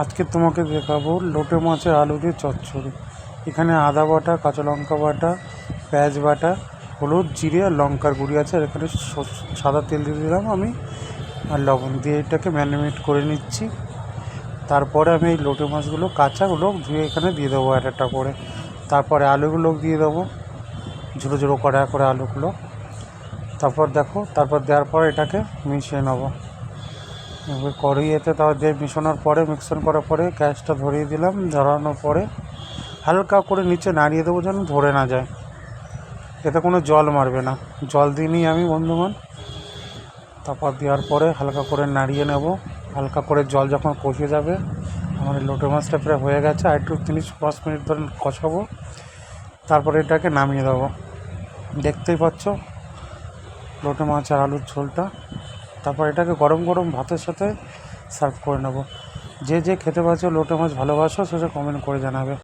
আজকে তোমাকে দেখাবো লোটে মাছের আলু দিয়ে চচ্চড়ি। এখানে আদা বাটা, কাঁচা লঙ্কা বাটা, পেঁয়াজ বাটা, হলুদ, জিরে আর লঙ্কার গুঁড়ি আছে। আর এখানে সাদা তেল দিয়ে দিলাম আমি, আর লবণ দিয়ে এটাকে ম্যারিনেট করে নিচ্ছি। তারপরে আমি এই লোটে মাছগুলো কাঁচাগুলো ধুয়ে এখানে দিয়ে দেবো একটা করে। তারপরে আলুগুলো দিয়ে দেবো, ঝুড়ো ঝুড়ো করে আলুগুলো। তারপর দেওয়ার পর এটাকে মিশিয়ে নেবো কড়াইতে। তারপর দিয়ে মিক্সন করার পরে গ্যাসটা ধরিয়ে দিলাম। ধরানোর পরে হালকা করে নিচে নাড়িয়ে দেবো যেন ধরে না যায়। এতে কোনো জল মারবে না, জল দিইনি আমি বন্ধুগণ। তারপর দেওয়ার পরে হালকা করে নাড়িয়ে নেব। হালকা করে জল যখন কষে যাবে, আমার এই লোটে মাছটা প্রায় হয়ে গেছে। আর একটু 5 মিনিট ধরে কষাবো, তারপরে এটাকে নামিয়ে দেবো। দেখতেই পাচ্ছ লোটে মাছ আর আলুর ঝোলটা। তারপর এটাকে গরম গরম ভাতের সাথে সার্ভ করে নেব। যে খেতে পারছো লোটে মাছ ভালোবাসো, সেটা কমেন্ট করে জানাবে।